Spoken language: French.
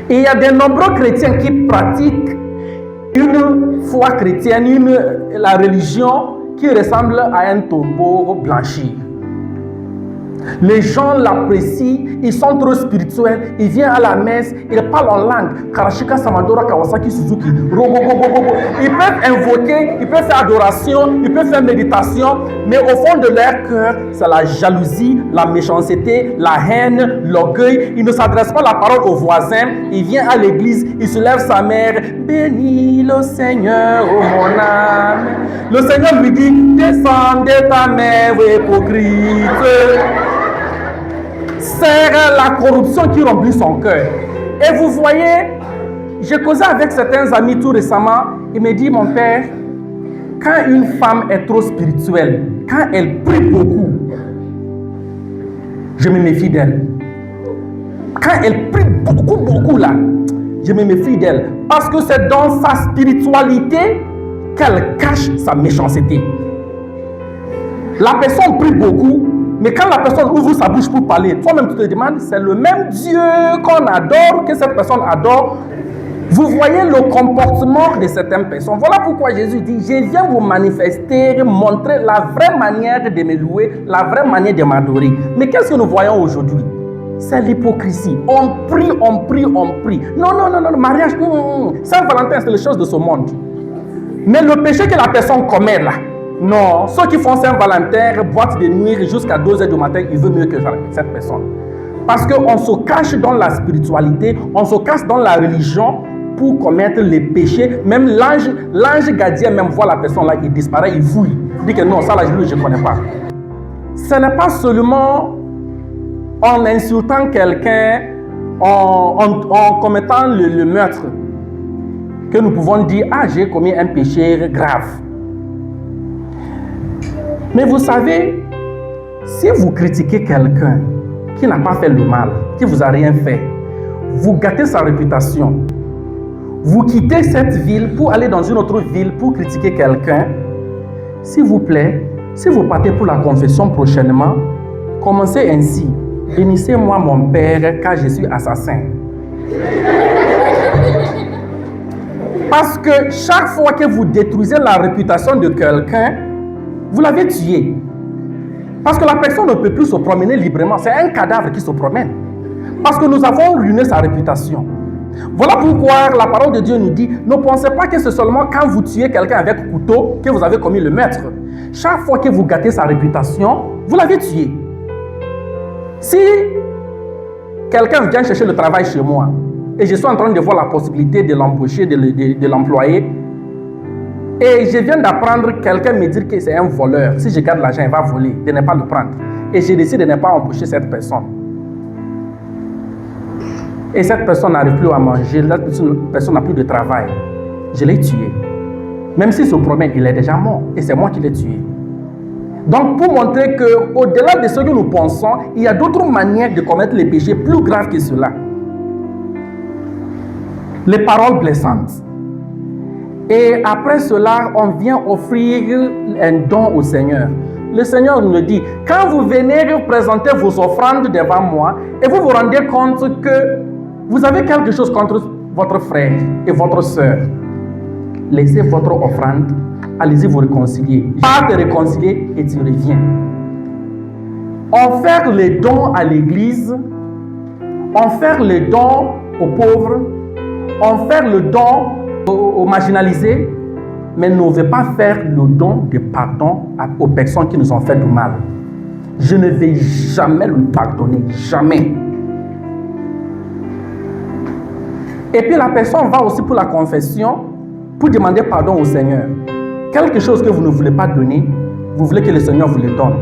Et il y a de nombreux chrétiens qui pratiquent une foi chrétienne, la religion qui ressemble à un tombeau blanchi. Les gens l'apprécient, ils sont trop spirituels, ils viennent à la messe, ils parlent en langue. Karashika Samadora Kawasaki Suzuki. Ils peuvent invoquer, ils peuvent faire adoration, ils peuvent faire méditation, mais au fond de leur cœur, c'est la jalousie, la méchanceté, la haine, l'orgueil. Ils ne s'adressent pas la parole aux voisins, il vient à l'église, il se lève sa mère. Bénis le Seigneur, oh mon âme. Le Seigneur lui dit, descends de ta mère hypocrite. C'est la corruption qui remplit son cœur. Et vous voyez, j'ai causé avec certains amis tout récemment. Il me dit, mon père, quand une femme est trop spirituelle, quand elle prie beaucoup, je me méfie d'elle. Quand elle prie beaucoup là, je me méfie d'elle. Parce que c'est dans sa spiritualité qu'elle cache sa méchanceté. La personne prie beaucoup, mais quand la personne ouvre sa bouche pour parler, toi-même tu te demandes, c'est le même Dieu qu'on adore, que cette personne adore. Vous voyez le comportement de certaines personnes. Voilà pourquoi Jésus dit, je viens vous manifester, montrer la vraie manière de me louer, la vraie manière de m'adorer. Mais qu'est-ce que nous voyons aujourd'hui? C'est l'hypocrisie. On prie. Non, mariage, Saint-Valentin, c'est les choses de ce monde. Mais le péché que la personne commet là, non, ceux qui font Saint-Valentin, boîte de nuit jusqu'à 2h du matin, ils veulent mieux que cette personne. Parce qu'on se cache dans la spiritualité, on se cache dans la religion pour commettre les péchés. Même l'ange gardien même voit la personne là, il disparaît, il fouille. Il dit que non, ça là, je ne connais pas. Ce n'est pas seulement en insultant quelqu'un, en commettant le meurtre, que nous pouvons dire, ah, j'ai commis un péché grave. Mais vous savez, si vous critiquez quelqu'un qui n'a pas fait le mal, qui vous a rien fait, vous gâtez sa réputation, vous quittez cette ville pour aller dans une autre ville pour critiquer quelqu'un, s'il vous plaît, si vous partez pour la confession prochainement, commencez ainsi. Bénissez-moi mon Père car je suis assassin. Parce que chaque fois que vous détruisez la réputation de quelqu'un, vous l'avez tué. Parce que la personne ne peut plus se promener librement. C'est un cadavre qui se promène. Parce que nous avons ruiné sa réputation. Voilà pourquoi la parole de Dieu nous dit, ne pensez pas que c'est seulement quand vous tuez quelqu'un avec couteau que vous avez commis le meurtre. Chaque fois que vous gâtez sa réputation, vous l'avez tué. Si quelqu'un vient chercher le travail chez moi et je suis en train de voir la possibilité de l'embaucher, de l'employer, et je viens d'apprendre, quelqu'un me dit que c'est un voleur. Si je garde l'argent, il va voler, de ne pas le prendre. Et je décide de ne pas embaucher cette personne. Et cette personne n'arrive plus à manger, cette personne n'a plus de travail. Je l'ai tué. Même s'il se promène, il est déjà mort. Et c'est moi qui l'ai tué. Donc, pour montrer qu'au-delà de ce que nous pensons, il y a d'autres manières de commettre les péchés plus graves que cela. Les paroles blessantes. Et après cela, on vient offrir un don au Seigneur. Le Seigneur nous le dit, quand vous venez présenter vos offrandes devant moi, et vous vous rendez compte que vous avez quelque chose contre votre frère et votre soeur, laissez votre offrande, allez-y vous réconcilier. Pas te réconcilier et tu reviens. On fait les dons à l'église, on fait les dons aux pauvres, on fait le don aux marginalisés, mais ne veut pas faire le don de pardon aux personnes qui nous ont fait du mal. Je ne vais jamais le pardonner, jamais. Et puis la personne va aussi pour la confession, pour demander pardon au Seigneur. Quelque chose que vous ne voulez pas donner, vous voulez que le Seigneur vous le donne.